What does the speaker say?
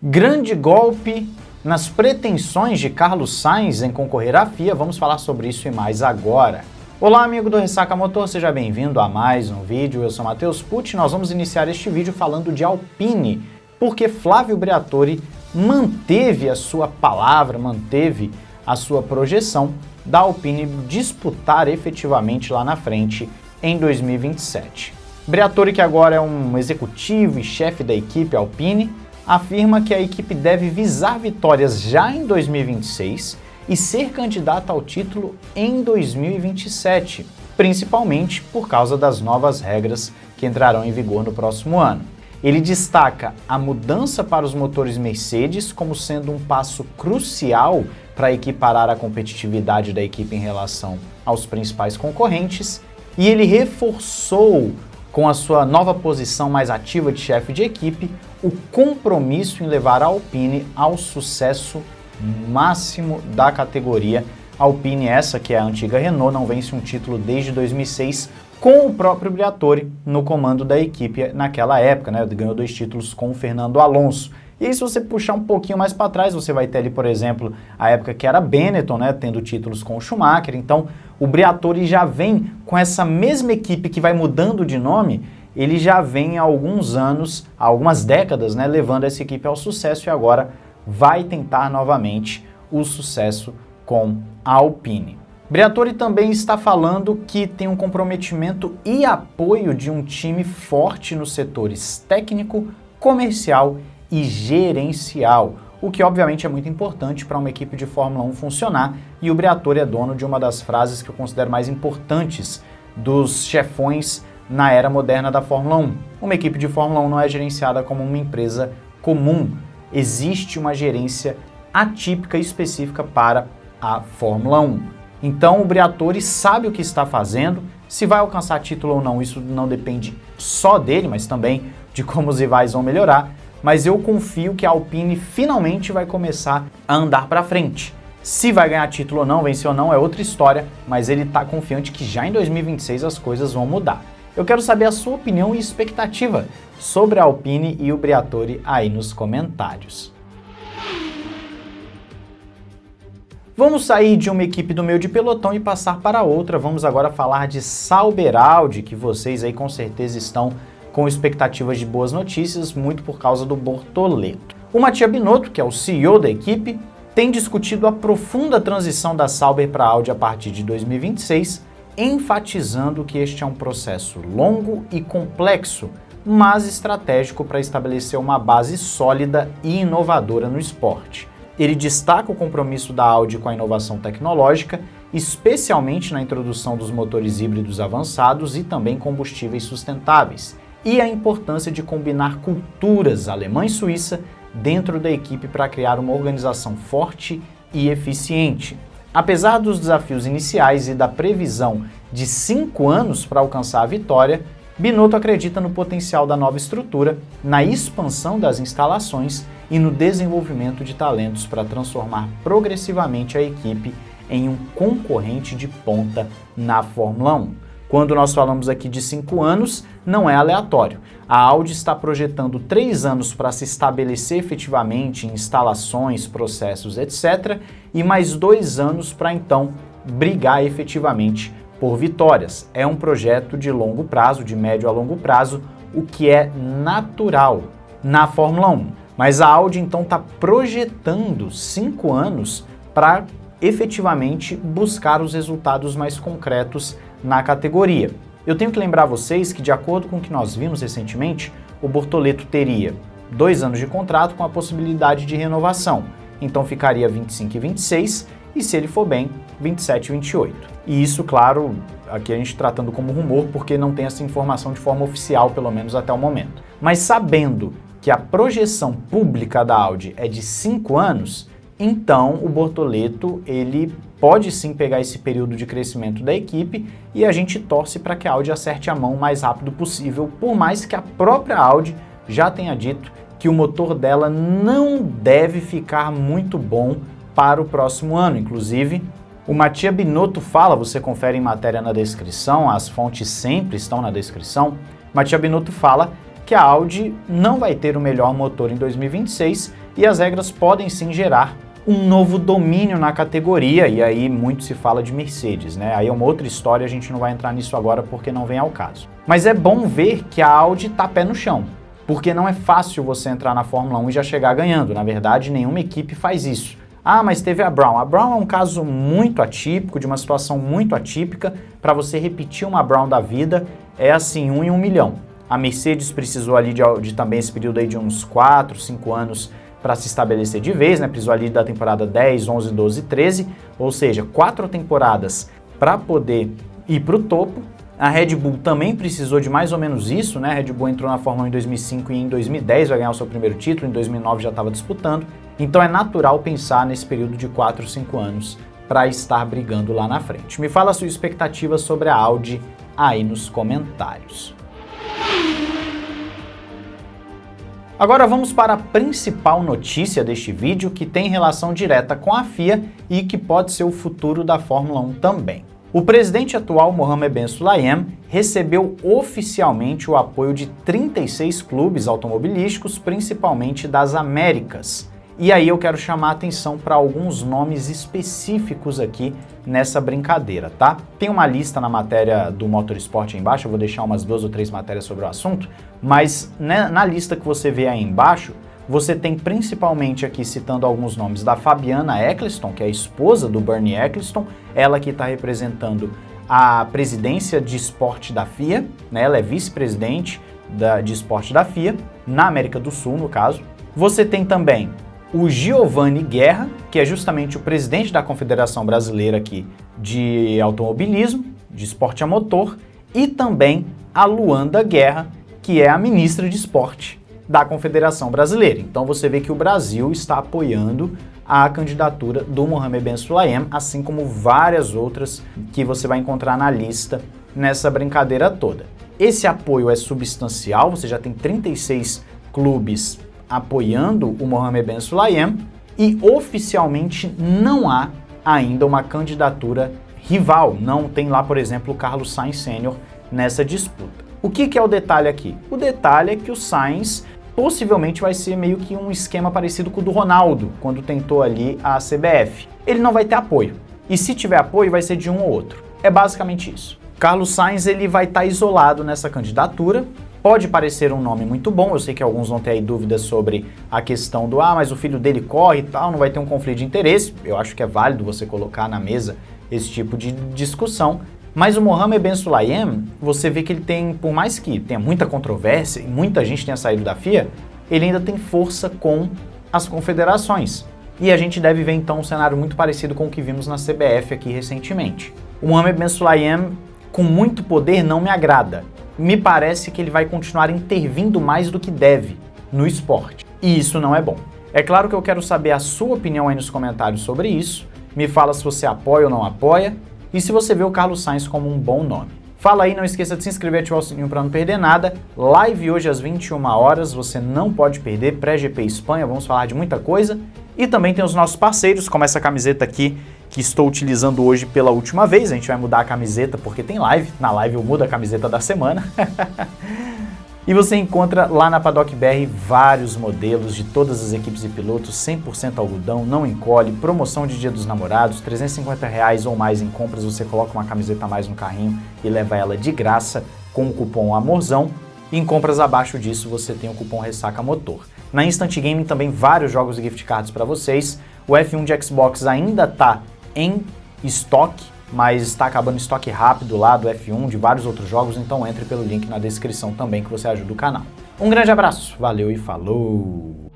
Grande golpe nas pretensões de Carlos Sainz em concorrer à FIA, vamos falar sobre isso e mais agora. Olá amigo do Ressaca Motor, seja bem-vindo a mais um vídeo, eu sou Matheus Pucci e nós vamos iniciar este vídeo falando de Alpine, porque Flávio Briatore manteve a sua palavra, manteve a sua projeção da Alpine disputar efetivamente lá na frente em 2027. Briatore, que agora é um executivo e chefe da equipe Alpine, afirma que a equipe deve visar vitórias já em 2026 e ser candidata ao título em 2027, principalmente por causa das novas regras que entrarão em vigor no próximo ano. Ele destaca a mudança para os motores Mercedes como sendo um passo crucial para equiparar a competitividade da equipe em relação aos principais concorrentes, e ele reforçou, com a sua nova posição mais ativa de chefe de equipe, o compromisso em levar a Alpine ao sucesso máximo da categoria. A Alpine, essa que é a antiga Renault, não vence um título desde 2006, com o próprio Briatore no comando da equipe naquela época, né? Ganhou 2 títulos com o Fernando Alonso. E aí, se você puxar um pouquinho mais para trás, você vai ter ali, por exemplo, a época que era Benetton, né, tendo títulos com o Schumacher. Então, o Briatore já vem com essa mesma equipe que vai mudando de nome, ele já vem há alguns anos, há algumas décadas, né, levando essa equipe ao sucesso e agora vai tentar novamente o sucesso com a Alpine. Briatore também está falando que tem um comprometimento e apoio de um time forte nos setores técnico, comercial e gerencial, o que obviamente é muito importante para uma equipe de Fórmula 1 funcionar, e o Briatore é dono de uma das frases que eu considero mais importantes dos chefões na era moderna da Fórmula 1. Uma equipe de Fórmula 1 não é gerenciada como uma empresa comum, existe uma gerência atípica e específica para a Fórmula 1. Então o Briatore sabe o que está fazendo, se vai alcançar título ou não, isso não depende só dele, mas também de como os rivais vão melhorar. Mas eu confio que a Alpine finalmente vai começar a andar para frente. Se vai ganhar título ou não, vencer ou não, é outra história, mas ele está confiante que já em 2026 as coisas vão mudar. Eu quero saber a sua opinião e expectativa sobre a Alpine e o Briatore aí nos comentários. Vamos sair de uma equipe do meio de pelotão e passar para outra. Vamos agora falar de Sauber Audi, que vocês aí com certeza estão com expectativas de boas notícias, muito por causa do Bortoleto. O Mattia Binotto, que é o CEO da equipe, tem discutido a profunda transição da Sauber para a Audi a partir de 2026, enfatizando que este é um processo longo e complexo, mas estratégico para estabelecer uma base sólida e inovadora no esporte. Ele destaca o compromisso da Audi com a inovação tecnológica, especialmente na introdução dos motores híbridos avançados e também combustíveis sustentáveis, e a importância de combinar culturas alemã e suíça dentro da equipe para criar uma organização forte e eficiente. Apesar dos desafios iniciais e da previsão de 5 anos para alcançar a vitória, Binotto acredita no potencial da nova estrutura, na expansão das instalações e no desenvolvimento de talentos para transformar progressivamente a equipe em um concorrente de ponta na Fórmula 1. Quando nós falamos aqui de 5 anos, não é aleatório. A Audi está projetando 3 anos para se estabelecer efetivamente em instalações, processos, etc. e mais 2 anos para então brigar efetivamente por vitórias. É um projeto de longo prazo, de médio a longo prazo, o que é natural na Fórmula 1. Mas a Audi então está projetando 5 anos para efetivamente buscar os resultados mais concretos na categoria. Eu tenho que lembrar vocês que, de acordo com o que nós vimos recentemente, o Bortoleto teria 2 anos de contrato com a possibilidade de renovação, então ficaria 25 e 26 e, se ele for bem, 27 e 28. E isso, claro, aqui a gente tratando como rumor, porque não tem essa informação de forma oficial, pelo menos até o momento. Mas sabendo que a projeção pública da Audi é de 5 anos, então o Bortoleto ele pode sim pegar esse período de crescimento da equipe e a gente torce para que a Audi acerte a mão o mais rápido possível, por mais que a própria Audi já tenha dito que o motor dela não deve ficar muito bom para o próximo ano. Inclusive, o Mattia Binotto fala, você confere em matéria na descrição, as fontes sempre estão na descrição, Mattia Binotto fala que a Audi não vai ter o melhor motor em 2026 e as regras podem sim gerar um novo domínio na categoria, e aí muito se fala de Mercedes, né? Aí é uma outra história, a gente não vai entrar nisso agora porque não vem ao caso. Mas é bom ver que a Audi tá pé no chão, porque não é fácil você entrar na Fórmula 1 e já chegar ganhando. Na verdade, nenhuma equipe faz isso. Ah, mas teve a Brown. A Brown é um caso muito atípico, de uma situação muito atípica. Para você repetir uma Brown da vida, é assim, 1 em 1 milhão. A Mercedes precisou ali de também esse período aí de uns 4, 5 anos para se estabelecer de vez, né? Precisou ali da temporada 10, 11, 12, 13, ou seja, 4 temporadas para poder ir para o topo. A Red Bull também precisou de mais ou menos isso, né? A Red Bull entrou na Fórmula 1 em 2005 e em 2010 vai ganhar o seu primeiro título, em 2009 já estava disputando. Então é natural pensar nesse período de 4, 5 anos para estar brigando lá na frente. Me fala a sua expectativa sobre a Audi aí nos comentários. Agora vamos para a principal notícia deste vídeo, que tem relação direta com a FIA e que pode ser o futuro da Fórmula 1 também. O presidente atual, Mohammed Ben Sulayem, recebeu oficialmente o apoio de 36 clubes automobilísticos, principalmente das Américas. E aí eu quero chamar a atenção para alguns nomes específicos aqui nessa brincadeira, tá? Tem uma lista na matéria do Motorsport aí embaixo, eu vou deixar umas 2 ou 3 matérias sobre o assunto, mas né, na lista que você vê aí embaixo, você tem principalmente aqui citando alguns nomes da Fabiana Eccleston, que é a esposa do Bernie Eccleston, ela que está representando a presidência de esporte da FIA, né? Ela é vice-presidente de esporte da FIA, na América do Sul, no caso. Você tem também o Giovanni Guerra, que é justamente o presidente da Confederação Brasileira aqui de Automobilismo, de esporte a motor, e também a Luanda Guerra, que é a ministra de esporte da Confederação Brasileira. Então você vê que o Brasil está apoiando a candidatura do Mohammed Ben Sulayem, assim como várias outras que você vai encontrar na lista nessa brincadeira toda. Esse apoio é substancial, você já tem 36 clubes apoiando o Mohammed Ben Sulayem e oficialmente não há ainda uma candidatura rival. Não tem lá, por exemplo, o Carlos Sainz Sênior nessa disputa. O que é o detalhe aqui? O detalhe é que o Sainz possivelmente vai ser meio que um esquema parecido com o do Ronaldo, quando tentou ali a CBF. Ele não vai ter apoio. E se tiver apoio, vai ser de um ou outro. É basicamente isso. Carlos Sainz ele vai estar isolado nessa candidatura. Pode parecer um nome muito bom, eu sei que alguns vão ter aí dúvidas sobre a questão do mas o filho dele corre e tal, não vai ter um conflito de interesse. Eu acho que é válido você colocar na mesa esse tipo de discussão. Mas o Mohammed Ben Sulayem, você vê que ele tem, por mais que tenha muita controvérsia e muita gente tenha saído da FIA, ele ainda tem força com as confederações. E a gente deve ver então um cenário muito parecido com o que vimos na CBF aqui recentemente. O Mohammed Ben Sulayem, com muito poder, não me agrada. Me parece que ele vai continuar intervindo mais do que deve no esporte. E isso não é bom. É claro que eu quero saber a sua opinião aí nos comentários sobre isso. Me fala se você apoia ou não apoia. E se você vê o Carlos Sainz como um bom nome. Fala aí, não esqueça de se inscrever e ativar o sininho para não perder nada. Live hoje às 21 horas, você não pode perder. Pré-GP Espanha, vamos falar de muita coisa. E também tem os nossos parceiros, como essa camiseta aqui, que estou utilizando hoje pela última vez. A gente vai mudar a camiseta porque tem live. Na live eu mudo a camiseta da semana. E você encontra lá na Paddock BR vários modelos de todas as equipes e pilotos, 100% algodão, não encolhe, promoção de Dia dos Namorados, R$350 ou mais em compras, você coloca uma camiseta a mais no carrinho e leva ela de graça com o cupom AMORZÃO. E em compras abaixo disso você tem o cupom Ressaca Motor. Na Instant Gaming também vários jogos e gift cards para vocês. O F1 de Xbox ainda está em estoque, mas está acabando estoque rápido lá do F1, de vários outros jogos, então entre pelo link na descrição também que você ajuda o canal. Um grande abraço, valeu e falou!